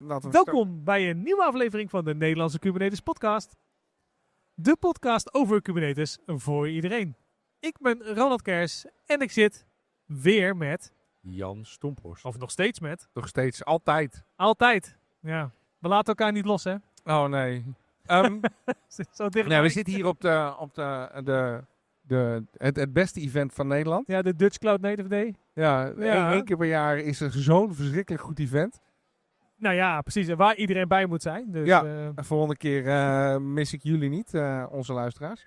Welkom bij een nieuwe aflevering van de Nederlandse Kubernetes Podcast. De podcast over Kubernetes voor iedereen. Ik ben Ronald Kers en ik zit weer met... Jan Stomphorst. Of nog steeds met... Nog steeds, altijd. Altijd. Ja, we laten elkaar niet los, hè? Oh nee. Zo dicht. We zitten hier op het beste event van Nederland. Ja, de Dutch Kubernetes Day. Ja, één keer per jaar is er zo'n verschrikkelijk goed event. Nou ja, precies. Waar iedereen bij moet zijn. Dus, De volgende keer mis ik jullie niet, onze luisteraars.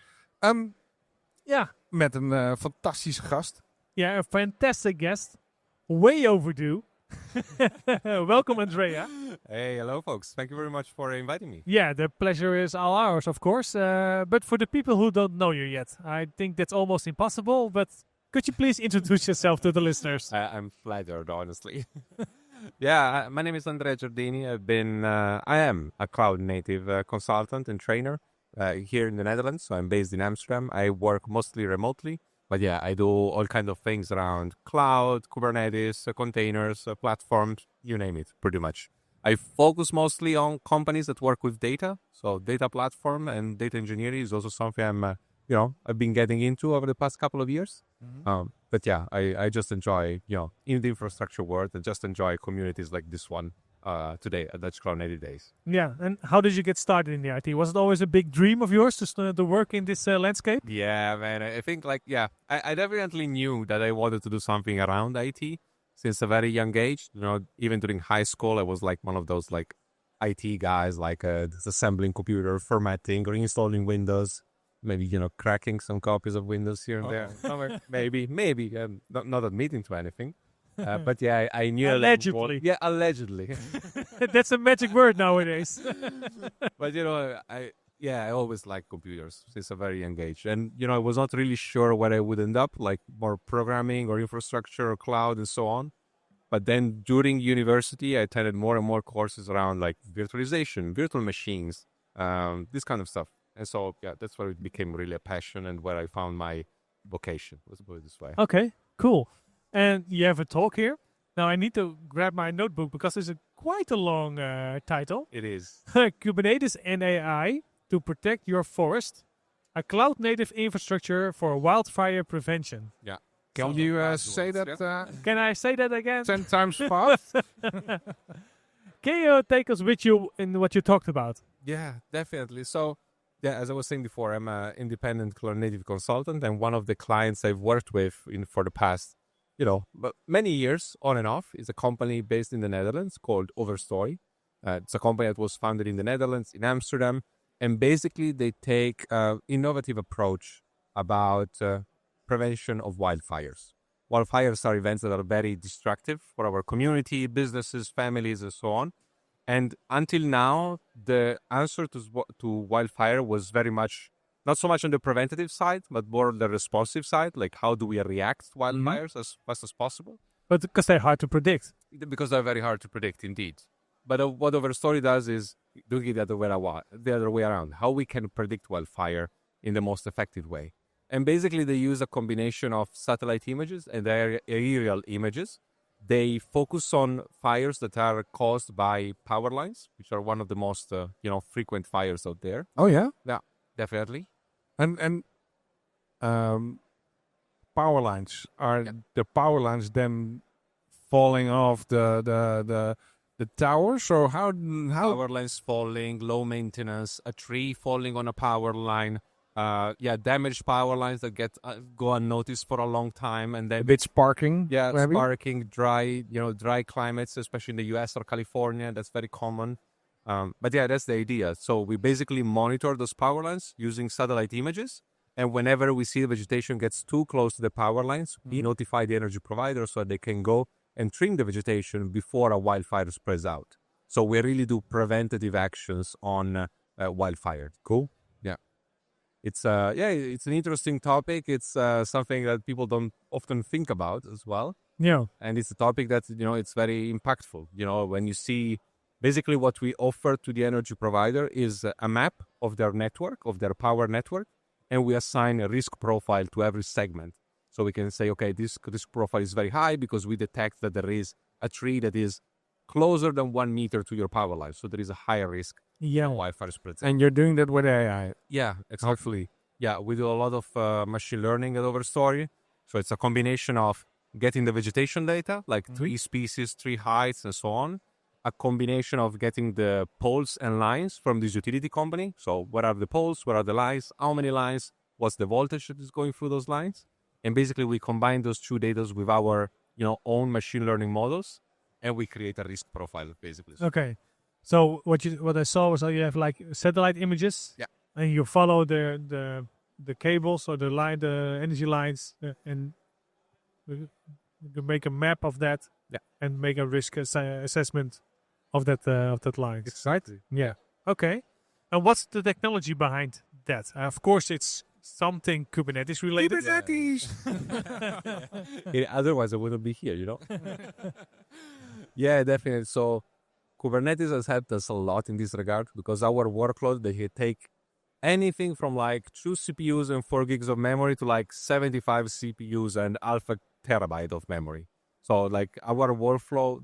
Met een fantastische gast. Ja, een fantastic guest. Way overdue. Welcome, Andrea. Hey, hello, folks. Thank you very much for inviting me. Yeah, the pleasure is all ours, of course. But for the people who don't know you yet, I think that's almost impossible. But could you please introduce yourself to the listeners? I'm flattered, honestly. Yeah, my name is Andrea Giardini. I am a cloud native consultant and trainer here in the Netherlands. So I'm based in Amsterdam. I work mostly remotely. But yeah, I do all kinds of things around cloud, Kubernetes, containers, platforms, you name it, pretty much. I focus mostly on companies that work with data. So data platform and data engineering is also something I've been getting into over the past couple of years. Mm-hmm. But yeah, I just enjoy, in the infrastructure world, I just enjoy communities like this one today at Dutch Kubernetes Days. Yeah, and how did you get started in the IT? Was it always a big dream of yours to work in this landscape? Yeah, man, I think I definitely knew that I wanted to do something around IT since a very young age. Even during high school, I was like one of those like IT guys, like assembling computer, formatting, or installing Windows. Maybe, cracking some copies of Windows here and there. Somewhere. Maybe. Not admitting to anything. But yeah, I knew... Allegedly. Yeah, allegedly. That's a magic word nowadays. But, I always liked computers since a very young age. And, I was not really sure where I would end up, like more programming or infrastructure or cloud and so on. But then during university, I attended more and more courses around like virtualization, virtual machines, this kind of stuff. And so, that's where it became really a passion and where I found my vocation, let's put it this way. Okay, cool. And you have a talk here. Now, I need to grab my notebook because it's quite a long title. It is. Kubernetes and AI to protect your forest. A cloud-native infrastructure for wildfire prevention. Yeah. Can you say that? Can I say that again? 10 times fast? Can you take us with you in what you talked about? Yeah, definitely. So, as I was saying before, I'm an independent cloud native consultant, and one of the clients I've worked with for the past, but many years on and off is a company based in the Netherlands called Overstory. It's a company that was founded in the Netherlands, in Amsterdam, and basically they take an innovative approach about prevention of wildfires. Wildfires are events that are very destructive for our community, businesses, families, and so on. And until now, the answer to wildfire was very much, not so much on the preventative side, but more on the responsive side. Like, how do we react to wildfires as fast as possible? But because they're hard to predict. Because they're very hard to predict, indeed. But what Overstory does is doing it the other way around. How we can predict wildfire in the most effective way. And basically, they use a combination of satellite images and aerial images. They focus on fires that are caused by power lines, which are one of the most, frequent fires out there. Oh, yeah? Yeah, definitely. And power lines. Are the power lines then falling off the towers? Or how? Power lines falling, low maintenance, a tree falling on a power line. Damaged power lines that go unnoticed for a long time, and then a bit sparking. Yeah, maybe? Sparking, dry climates, especially in the US or California. That's very common. But that's the idea. So we basically monitor those power lines using satellite images, and whenever we see the vegetation gets too close to the power lines, we notify the energy provider so they can go and trim the vegetation before a wildfire spreads out. So we really do preventative actions on wildfire. Cool. It's an interesting topic. It's something that people don't often think about as well. Yeah. And it's a topic that, it's very impactful. When you see basically what we offer to the energy provider is a map of their network, of their power network, and we assign a risk profile to every segment. So we can say, okay, this profile is very high because we detect that there is a tree that is closer than 1 meter to your power line. So there is a higher risk Yeah. wildfire spreads. And you're doing that with AI. Yeah, exactly. Hopefully. Yeah, we do a lot of machine learning at Overstory. So it's a combination of getting the vegetation data, like 3 species, 3 heights, and so on. A combination of getting the poles and lines from this utility company. So what are the poles? What are the lines? How many lines? What's the voltage that is going through those lines? And basically we combine those 2 data with our own machine learning models, and we create a risk profile, basically. Okay. So what I saw was that you have like satellite images. Yeah. And you follow the cables or the energy lines, and you can make a map of that. Yeah. And make a risk assessment of that line. Exactly. Yeah. Okay. And what's the technology behind that? Of course, it's something Kubernetes related. Otherwise, I wouldn't be here, Yeah, definitely. So Kubernetes has helped us a lot in this regard because our workload, they take anything from like 2 CPUs and 4 gigs of memory to like 75 CPUs and half a terabyte of memory. So like our workflow,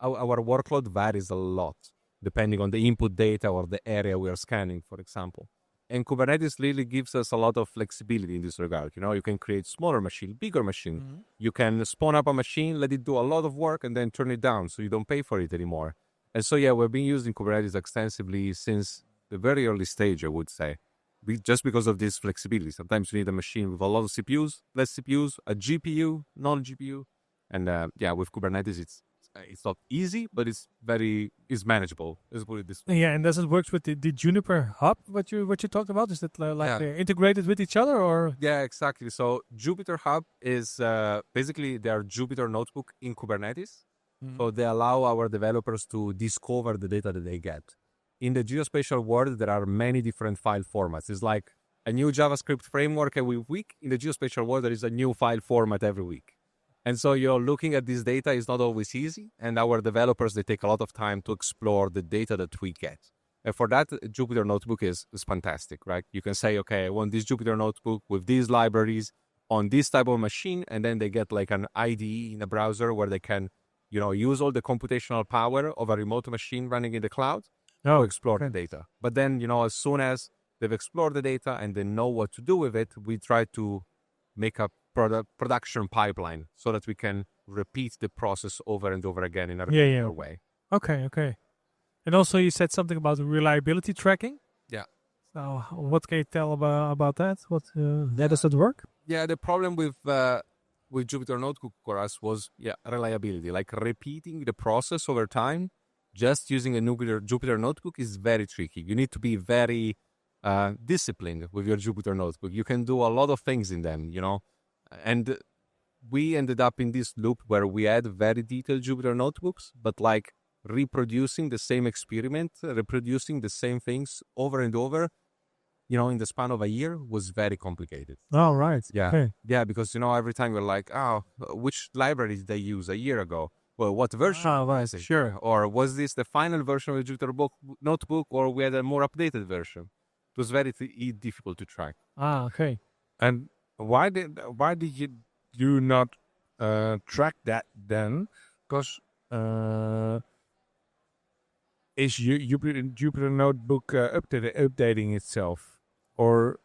our workload varies a lot depending on the input data or the area we are scanning, for example. And Kubernetes really gives us a lot of flexibility in this regard. You can create smaller machine, bigger machine. Mm-hmm. You can spawn up a machine, let it do a lot of work, and then turn it down so you don't pay for it anymore. And so, yeah, we've been using Kubernetes extensively since the very early stage, I would say, just because of this flexibility. Sometimes you need a machine with a lot of CPUs, less CPUs, a GPU, non-GPU. And with Kubernetes, it's not easy, but it's manageable. Let's put it this way. Yeah, and does it work with the Juniper hub? What you talked about? Is that they're integrated with each other, or? Yeah, exactly. So Jupyter Hub is basically their Jupyter notebook in Kubernetes. Mm-hmm. So they allow our developers to discover the data that they get. In the geospatial world, there are many different file formats. It's like a new JavaScript framework every week. In the geospatial world, there is a new file format every week. And so, looking at this data is not always easy. And our developers, they take a lot of time to explore the data that we get. And for that, Jupyter Notebook is fantastic, right? You can say, okay, I want this Jupyter Notebook with these libraries on this type of machine. And then they get like an IDE in a browser where they can, use all the computational power of a remote machine running in the cloud to explore the data. But then, as soon as they've explored the data and they know what to do with it, we try to make a production pipeline so that we can repeat the process over and over again in a regular way. Okay. And also you said something about reliability tracking. Yeah. So what can you tell about that? How does that work? Yeah, the problem with Jupyter Notebook for us was reliability. Like repeating the process over time, just using a Jupyter Notebook is very tricky. You need to be very disciplined with your Jupyter Notebook. You can do a lot of things in them, And we ended up in this loop where we had very detailed Jupyter Notebooks, but like reproducing the same experiment, reproducing the same things over and over, in the span of a year was very complicated. Oh, right. Yeah. Okay. Yeah, because, every time we're like, which library did they use a year ago? Well, what version? Oh, right. Sure. Or was this the final version of the Jupyter Notebook, or we had a more updated version? It was very difficult to track. Okay. And why did you not track that then? Because is Jupyter Notebook updating itself, or?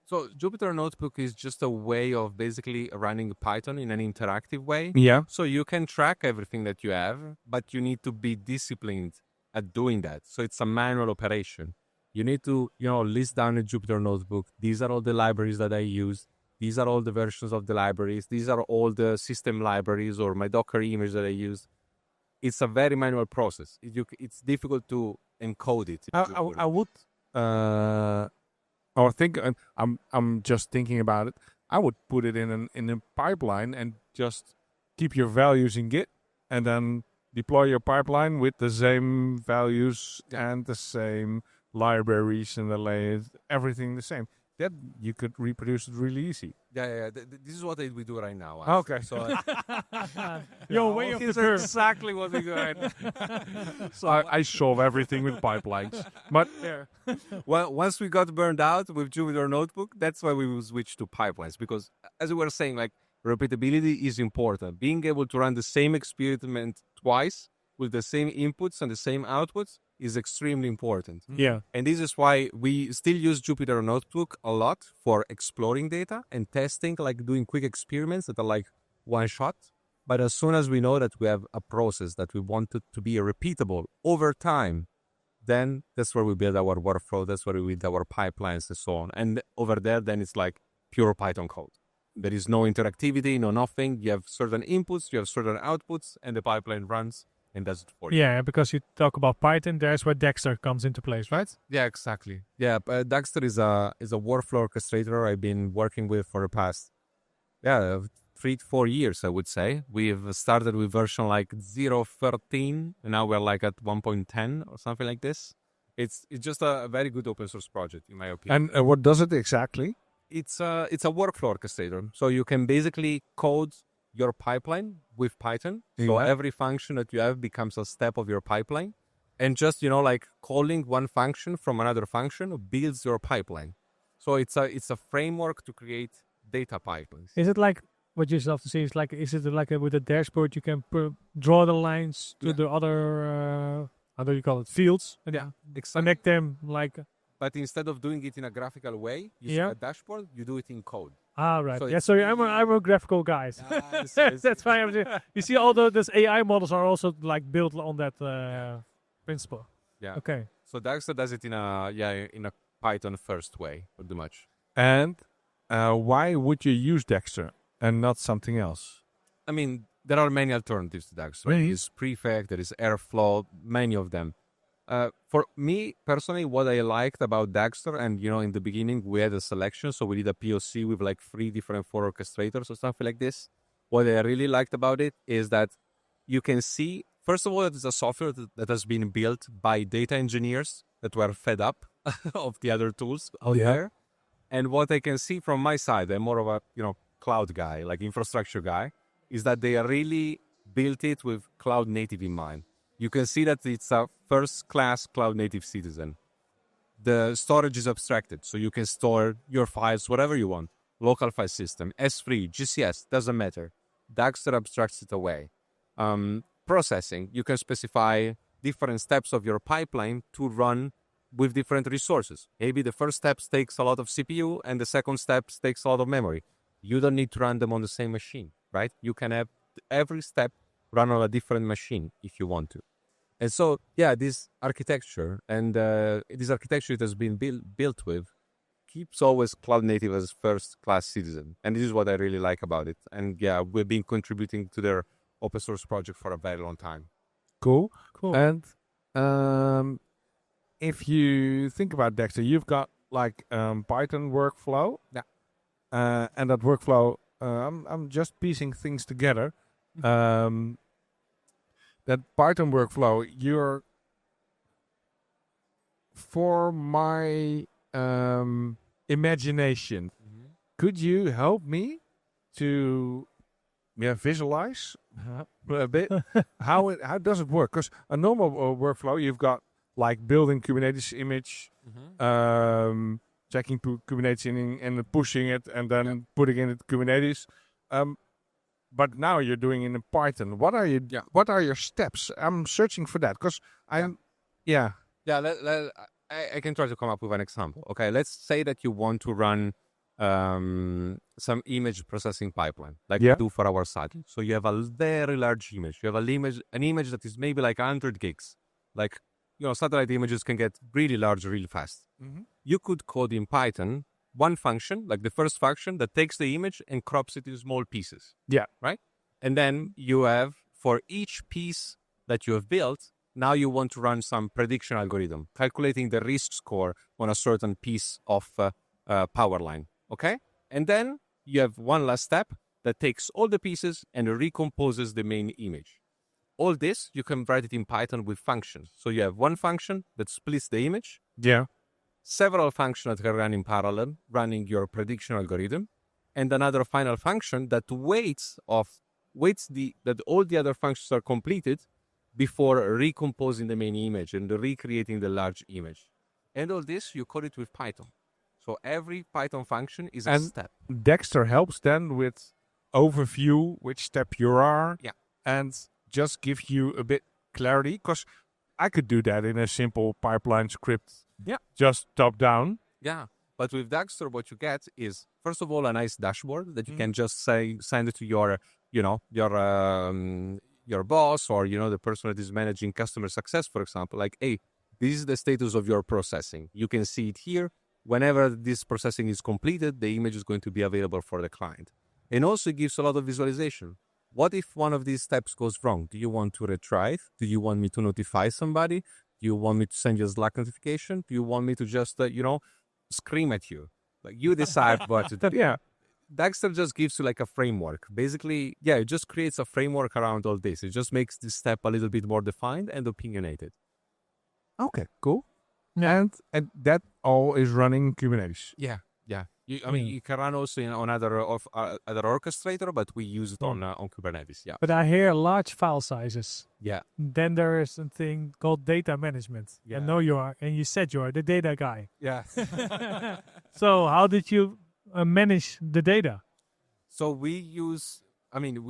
So Jupyter Notebook is just a way of basically running Python in an interactive way. Yeah. So you can track everything that you have, but you need to be disciplined at doing that. So it's a manual operation. You need to, list down a Jupyter Notebook. These are all the libraries that I use. These are all the versions of the libraries. These are all the system libraries or my Docker image that I use. It's a very manual process. It's difficult to encode it. I would. Or think I'm just thinking about it. I would put it in a pipeline and just keep your values in Git, and then deploy your pipeline with the same values and the same libraries and the layers, everything the same. That you could reproduce it really easy. Yeah. This is what we do right now. Okay. So You're way off the curve. Exactly what we do right now. So I solve everything with pipelines. But well, once we got burned out with Jupyter Notebook, that's why we will switch to pipelines. Because as we were saying, like repeatability is important. Being able to run the same experiment twice with the same inputs and the same outputs is extremely important. Yeah. And this is why we still use Jupyter Notebook a lot for exploring data and testing, like doing quick experiments that are like one shot. But as soon as we know that we have a process that we want it to be repeatable over time, then that's where we build our workflow. That's where we build our pipelines and so on. And over there, then it's like pure Python code. There is no interactivity, no nothing. You have certain inputs, you have certain outputs, and the pipeline runs and does it for you. Yeah, because you talk about Python, there's where Dexter comes into place, right? Yeah, exactly. Yeah, Dexter is a workflow orchestrator I've been working with for the past 3 to 4 years, I would say. We've started with version like 0.13, and now we're like at 1.10 or something like this. It's just a very good open source project, in my opinion. And what does it exactly? It's a workflow orchestrator. So you can basically code your pipeline with Python. So every function that you have becomes a step of your pipeline. And just, like calling one function from another function builds your pipeline. So it's a framework to create data pipelines. Is it like what you love to see? Is it like with a dashboard you can draw the lines to the other, how do you call it, fields? And connect them like... But instead of doing it in a graphical way, you see a dashboard, you do it in code. Ah, right. So Sorry, I'm a graphical guy. That's why I'm doing. You see, all those AI models are also like built on that principle. Yeah. Okay. So Dexter does it in a Python first way, pretty much. And why would you use Dexter and not something else? I mean, there are many alternatives to Dexter. Really? There is Prefect, there is Airflow, many of them. For me personally, what I liked about Dexter, and in the beginning we had a selection, so we did a POC with like 3 different for orchestrators or something like this. What I really liked about it is that you can see, first of all, that it's a software that has been built by data engineers that were fed up of the other tools out there. And what I can see from my side, I'm more of a cloud guy, like infrastructure guy, is that they really built it with cloud native in mind. You can see that it's a first-class cloud-native citizen. The storage is abstracted, so you can store your files whatever you want. Local file system, S3, GCS, doesn't matter. Dexter abstracts it away. Processing, you can specify different steps of your pipeline to run with different resources. Maybe the first step takes a lot of CPU, and the second step takes a lot of memory. You don't need to run them on the same machine, right? You can have every step run on a different machine if you want to. And so, this architecture it has been built with keeps always cloud native as first-class citizen. And this is what I really like about it. And we've been contributing to their open source project for a very long time. Cool. And if you think about Dexter, you've got like Python workflow. Yeah. And that workflow, I'm just piecing things together. That Python workflow, for my imagination, could you help me to visualize a bit how does it work? Because a normal workflow, you've got like building Kubernetes image, checking Kubernetes in and pushing it, and then putting in it Kubernetes. But now you're doing it in Python. What are your steps? I'm searching for that because I can try to come up with an example. Okay, let's say that you want to run some image processing pipeline, like we do for our site. So you have a very large image. You have an image that is maybe like 100 gigs. Like satellite images can get really large, really fast. You could code in Python one function, like the first function, that takes the image and crops it in small pieces. Yeah. Right? And then you have, for each piece that you have built, now you want to run some prediction algorithm, calculating the risk score on a certain piece of power line. Okay? And then you have one last step that takes all the pieces and recomposes the main image. All this, you can write it in Python with functions. So you have one function that splits the image. Yeah. Several functions that can run in parallel, running your prediction algorithm, and another final function that waits that all the other functions are completed before recomposing the main image and recreating the large image. And all this, you code it with Python. So every Python function is a step. Dexter helps then with overview, which step you are, and just give you a bit clarity, because I could do that in a simple pipeline script. Yeah. Just top down. Yeah. But with Dagster, what you get is, first of all, a nice dashboard that you can just send it to your boss, or, the person that is managing customer success, for example. Like, hey, this is the status of your processing. You can see it here. Whenever this processing is completed, the image is going to be available for the client. And also it gives a lot of visualization. What if one of these steps goes wrong? Do you want to retry it? Do you want me to notify somebody? Do you want me to send you a Slack notification? Do you want me to just, scream at you? Like, you decide what to do. Yeah. Dagster just gives you like a framework. Basically, it just creates a framework around all this. It just makes this step a little bit more defined and opinionated. Okay, cool. Yeah. And that all is running Kubernetes. Yeah. You can run also on other orchestrator, but we use it on Kubernetes. Yeah. But I hear large file sizes. Yeah. Then there is a thing called data management. Yeah. I know you are, and you said you are the data guy. Yeah. So how did you manage the data? So we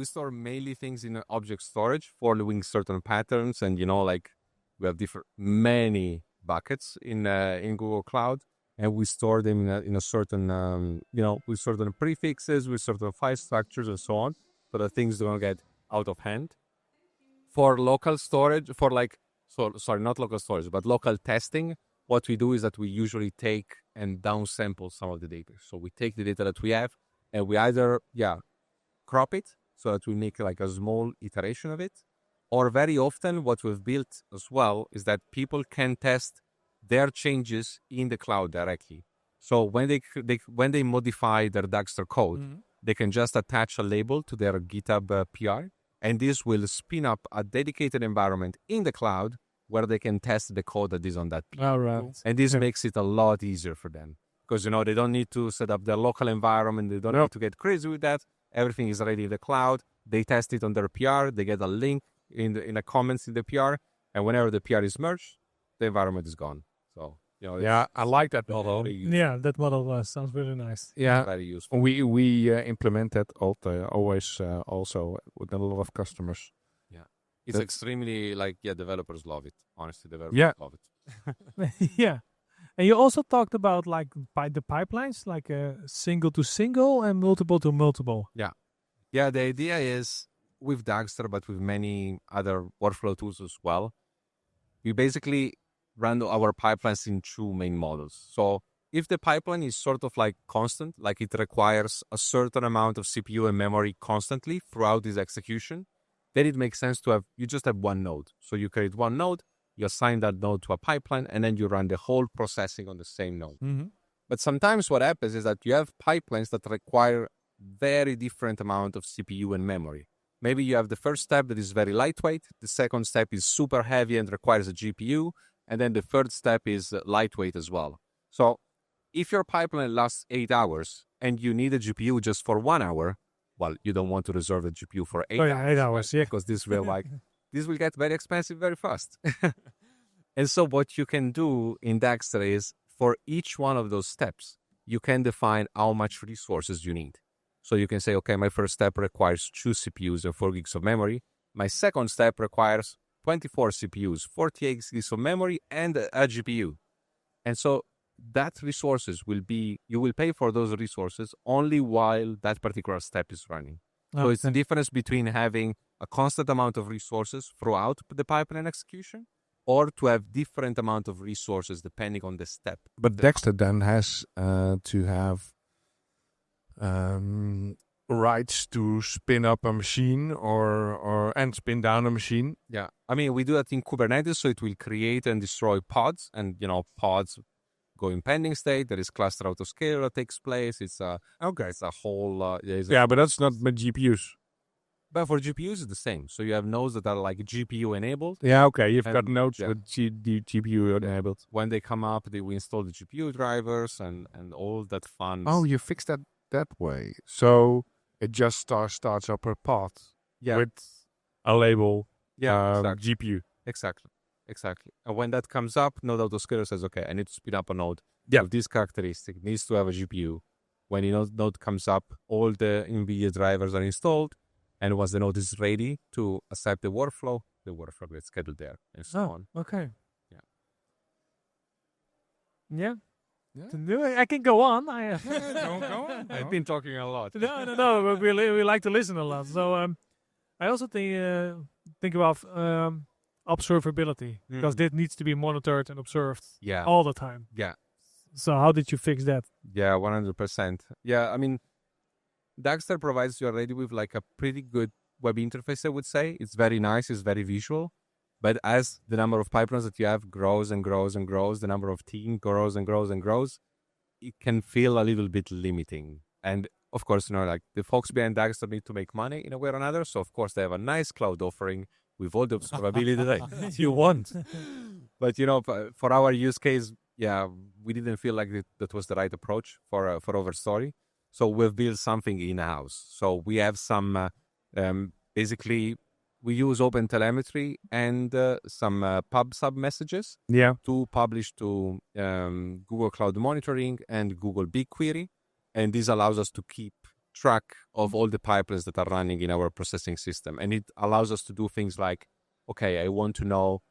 store mainly things in object storage, following certain patterns, and we have many buckets in Google Cloud, and we store them in a certain with certain prefixes, with certain file structures, and so on, so that things don't get out of hand. For local storage, not local storage, but local testing, what we do is that we usually take and downsample some of the data. So we take the data that we have, and we either crop it so that we make like a small iteration of it, or very often what we've built as well is that people can test their changes in the cloud directly. So when they modify their Dagster code, they can just attach a label to their GitHub PR, and this will spin up a dedicated environment in the cloud where they can test the code that is on that PR. All right. And this makes it a lot easier for them, because they don't need to set up their local environment. They don't need to get crazy with that. Everything is already in the cloud. They test it on their PR. They get a link in the comments in the PR, and whenever the PR is merged, the environment is gone. So I like that model. Yeah, that model sounds really nice. Yeah, very useful. We implement that always also with a lot of customers. Yeah, it's extremely developers love it. Honestly, developers love it. Yeah. And you also talked about the pipelines, like single to single and multiple to multiple. Yeah, the idea is with Dagster, but with many other workflow tools as well, we basically run our pipelines in two main models. So if the pipeline is sort of like constant, like it requires a certain amount of CPU and memory constantly throughout this execution, then it makes sense you just have one node. So you create one node, you assign that node to a pipeline, and then you run the whole processing on the same node. Mm-hmm. But sometimes what happens is that you have pipelines that require very different amount of CPU and memory. Maybe you have the first step that is very lightweight, the second step is super heavy and requires a GPU, and then the third step is lightweight as well. So if your pipeline lasts 8 hours and you need a GPU just for 1 hour, well, you don't want to reserve the GPU for 8 hours. 8 hours, yeah. Because this will get very expensive very fast. And so what you can do in Dagster is, for each one of those steps, you can define how much resources you need. So you can say, okay, my first step requires 2 CPUs and 4 gigs of memory. My second step requires 24 CPUs, 48 gigs of memory, and a GPU. And so that resources you will pay for those resources only while that particular step is running. So it's the difference between having a constant amount of resources throughout the pipeline execution, or to have different amount of resources depending on the step. But Dagster then has to have rights to spin up a machine and spin down a machine. Yeah, I mean, we do that in Kubernetes, so it will create and destroy pods, and pods go in pending state. There is cluster autoscaler that takes place. It's a whole but that's not with GPUs. But for GPUs, it's the same. So you have nodes that are like GPU enabled. Yeah, okay. You've got nodes with GPU enabled. When they come up, we install the GPU drivers and all that fun. Oh, you fixed that way. So it just starts up per pod with a label exactly. GPU. Exactly. And when that comes up, node autoscaler says, okay, I need to spin up a node. Yeah. With this characteristic, needs to have a GPU. When the node comes up, all the NVIDIA drivers are installed. And once the node is ready to accept the workflow, the workshop gets scheduled there, and so on. Okay. Yeah. Yeah. Yeah. I can go on. Go on. I've been talking a lot. No. But we like to listen a lot. So I also think about observability because Mhm. this needs to be monitored and observed Yeah. all the time. Yeah. So how did you fix that? Yeah, 100%. Yeah, I mean, Dagster provides you already with like a pretty good web interface, I would say. It's very nice, it's very visual. But as the number of pipelines that you have grows and grows and grows, the number of teams grows and grows and grows, it can feel a little bit limiting. And of course, like the folks behind Dagster need to make money in a way or another. So of course they have a nice cloud offering with all the observability that you want. But for our use case, we didn't feel like that was the right approach for Overstory. So we've built something in-house. So we have some, basically, we use OpenTelemetry and some pub sub messages to publish to Google Cloud Monitoring and Google BigQuery. And this allows us to keep track of all the pipelines that are running in our processing system. And it allows us to do things like, okay, I want to know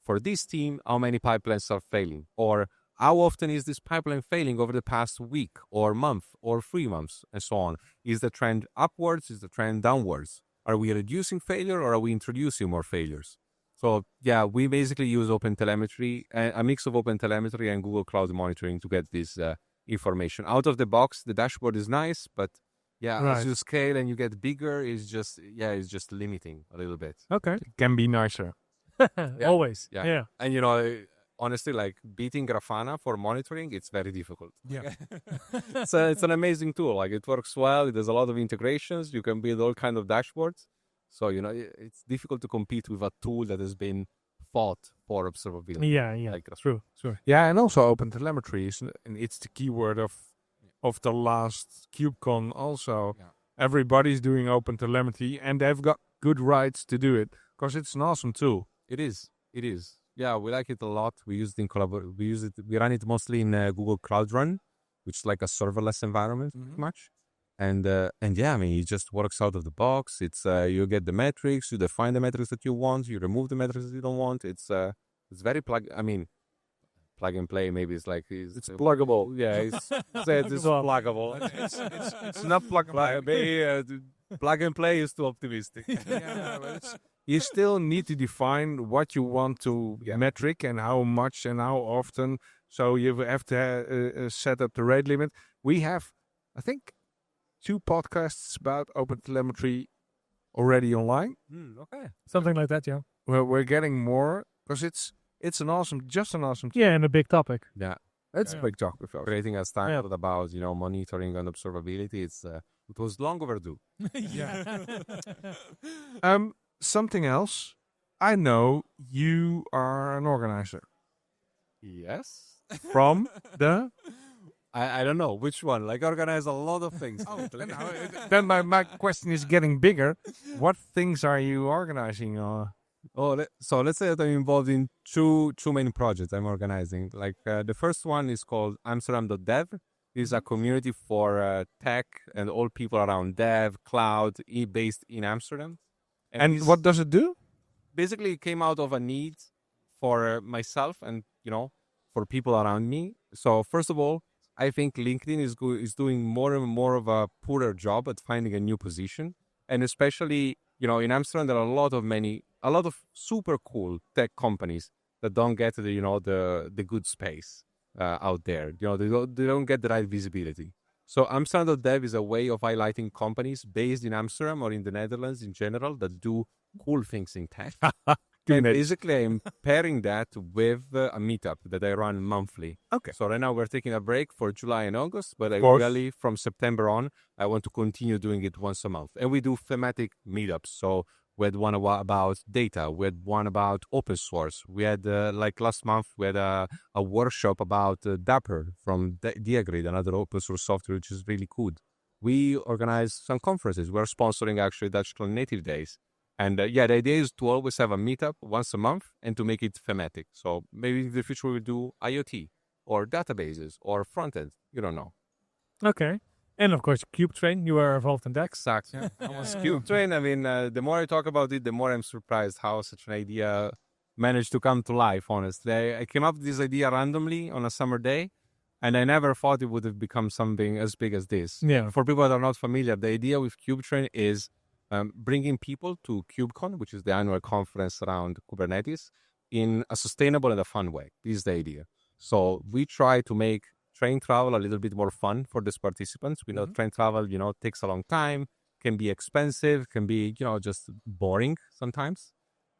for this team how many pipelines are failing, or how often is this pipeline failing over the past week or month or 3 months, and so on. Is the trend upwards? Is the trend downwards? Are we reducing failure or are we introducing more failures? So we basically use OpenTelemetry, a mix of OpenTelemetry and Google Cloud Monitoring to get this information. Out of the box, the dashboard is nice, but as you scale and you get bigger, it's just limiting a little bit. Okay. It can be nicer. Always. Yeah. Yeah. And honestly, like beating Grafana for monitoring, it's very difficult. Yeah. It's an amazing tool. Like it works well. It does a lot of integrations. You can build all kinds of dashboards. So, it's difficult to compete with a tool that has been thought for observability. Yeah. Like True. Yeah, and also OpenTelemetry is, and it's the keyword of the last KubeCon also. Yeah. Everybody's doing OpenTelemetry and they've got good rights to do it because it's an awesome tool. It is. Yeah, we like it a lot. We use it in we run it mostly in Google Cloud Run, which is like a serverless environment pretty much. And I mean, it just works out of the box. It's you get the metrics, you define the metrics that you want, you remove the metrics that you don't want. It's very plug and play. Maybe it's like it's pluggable. Yeah, it's pluggable. It's not pluggable. Plug and play is too optimistic. You still need to define what you want to metric and how much and how often. So you have to set up the rate limit. We have, I think, 2 podcasts about OpenTelemetry already online. Okay. Something like that, yeah. We're getting more because it's an awesome. Yeah, and a big topic. Yeah. It's a big topic. Creating a standard about monitoring and observability. It was long overdue. Something else. I know you are an organizer. Yes. From the. I don't know which one. Like organize a lot of things. Then my question is getting bigger. What things are you organizing? So let's say that I'm involved in two main projects I'm organizing. Like the first one is called Amsterdam.dev. It's a community for tech and all people around dev, cloud, based in Amsterdam. And what does it do? Basically, it came out of a need for myself and, for people around me. So first of all, I think LinkedIn is doing more and more of a poorer job at finding a new position. And especially, in Amsterdam, there are a lot of super cool tech companies that don't get the good space out there. They don't get the right visibility. So Amsterdam.dev is a way of highlighting companies based in Amsterdam or in the Netherlands in general that do cool things in tech. And basically, I'm pairing that with a meetup that I run monthly. Okay. So right now we're taking a break for July and August, but really from September on, I want to continue doing it once a month. And we do thematic meetups. So we had one about data. We had one about open source. We had, like last month, we had a workshop about Dapper from Diagrid, another open source software, which is really good. We organize some conferences. We're sponsoring actually Dutch Kubernetes Days. And the idea is to always have a meetup once a month and to make it thematic. So maybe in the future we'll do IoT or databases or front end. You don't know. Okay. And of course, Cube Train, you were involved in that. Exactly. Cube Train, I mean, the more I talk about it, the more I'm surprised how such an idea managed to come to life, honestly. I came up with this idea randomly on a summer day, and I never thought it would have become something as big as this. Yeah. For people that are not familiar, the idea with Cube Train is bringing people to KubeCon, which is the annual conference around Kubernetes, in a sustainable and a fun way. This is the idea. So we try to make train travel a little bit more fun for these participants. We know train travel, takes a long time, can be expensive, can be, just boring sometimes.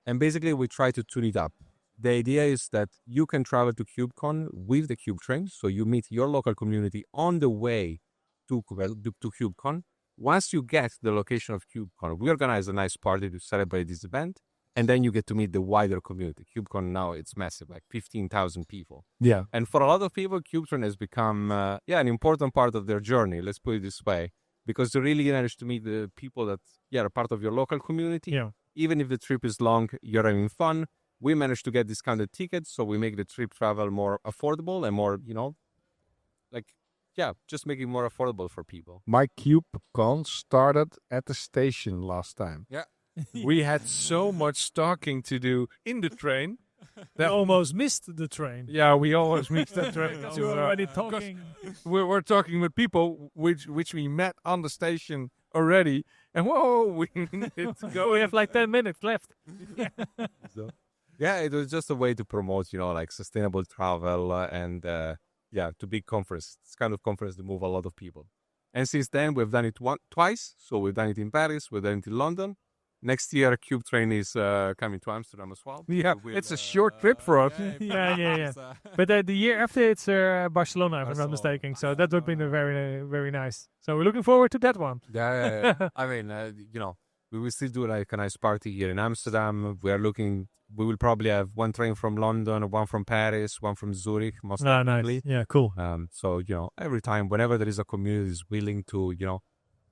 And basically, we try to tune it up. The idea is that you can travel to KubeCon with the Cube Train. So you meet your local community on the way to KubeCon. Once you get the location of KubeCon, we organize a nice party to celebrate this event. And then you get to meet the wider community. KubeCon now, it's massive, like 15,000 people. Yeah. And for a lot of people, KubeCon has become, an important part of their journey, let's put it this way. Because you really manage to meet the people that, are part of your local community. Yeah. Even if the trip is long, you're having fun. We managed to get discounted tickets, so we make the trip travel more affordable and more, just make it more affordable for people. My KubeCon started at the station last time. Yeah. We had so much talking to do in the train. They almost missed the train. Yeah, we always missed the train. We were already talking. We're talking with people which we met on the station already. And we need to go. We have like 10 minutes left. It was just a way to promote, sustainable travel and, to big conference. It's kind of conference to move a lot of people. And since then, we've done it twice. So we've done it in Paris, we've done it in London. Next year, Cube Train is coming to Amsterdam as well. Yeah, it's a short trip for us. Yeah. But the year after, it's Barcelona, if I'm not mistaken. So that would be very, very nice. So we're looking forward to that one. Yeah. I mean, we will still do like a nice party here in Amsterdam. We will probably have one train from London, one from Paris, one from Zurich, most likely. Nice. Yeah, cool. So, every time, whenever there is a community that is willing to,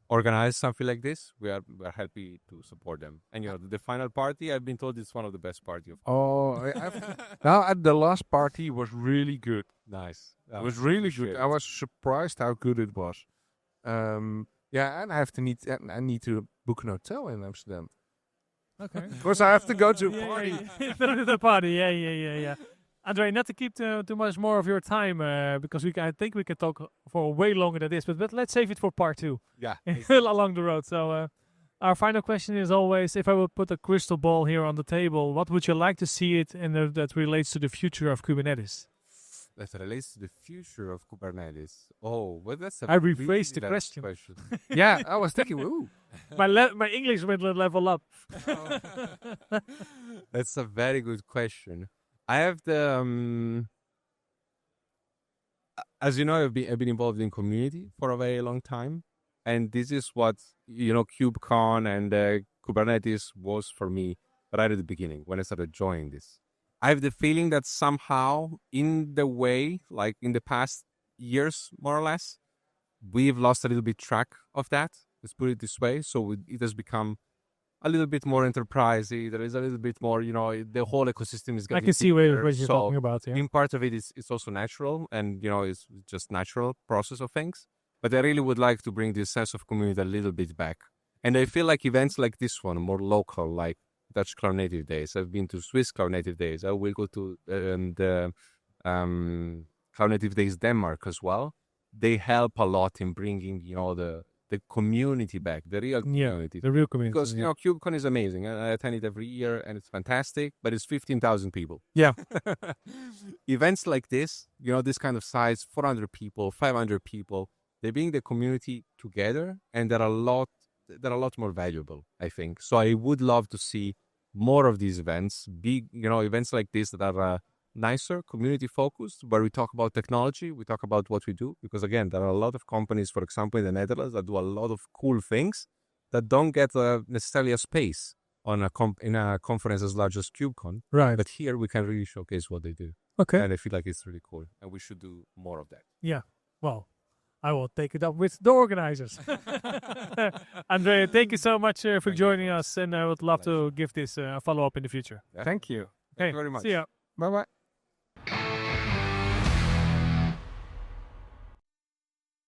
organize something like this, we're happy to support them. And the final party, I've been told it's one of the best parties. Now at the last party was really good. Nice. It was really good. I was surprised how good it was. And I need to book an hotel in Amsterdam. Okay. Because I have to go to a party. The party, yeah. Andre, not to keep too much more of your time, because I think we can talk for way longer than this, but let's save it for part 2. Yeah. Along the road. So our final question is always, if I would put a crystal ball here on the table, what would you like to see it in that relates to the future of Kubernetes? That relates to the future of Kubernetes. Oh, well, that's a I rephrased the question. Yeah, I was thinking, ooh. My English will level up. That's a very good question. I have as you know, I've been involved in community for a very long time. And this is what, KubeCon and Kubernetes was for me right at the beginning when I started joining this. I have the feeling that somehow in the way, like in the past years, more or less, we've lost a little bit track of that. Let's put it this way. So it has become a little bit more enterprisey. There is a little bit more, the whole ecosystem is getting I can see what you're talking about. Yeah. In part of it, it's also natural and, it's just natural process of things. But I really would like to bring this sense of community a little bit back. And I feel like events like this one, more local, like Dutch Cloud Native Days. I've been to Swiss Cloud Native Days. I will go to the Cloud Native Days Denmark as well. They help a lot in bringing, the community back, the real community. The real community. Because, KubeCon is amazing. I attend it every year and it's fantastic, but it's 15,000 people. Yeah. Events like this, this kind of size, 400 people, 500 people, they bring the community together and they're a lot more valuable, I think. So I would love to see more of these events, big, events like this that are nicer, community focused, where we talk about technology, we talk about what we do. Because again, there are a lot of companies, for example, in the Netherlands that do a lot of cool things that don't get necessarily a space on in a conference as large as KubeCon. Right. But here we can really showcase what they do. Okay. And I feel like it's really cool. And we should do more of that. Yeah. Well, I will take it up with the organizers. Andrea, thank you so much for joining us. And I would love to give this a follow-up in the future. Yeah. Thank you. Thank you very much. See ya. Bye-bye.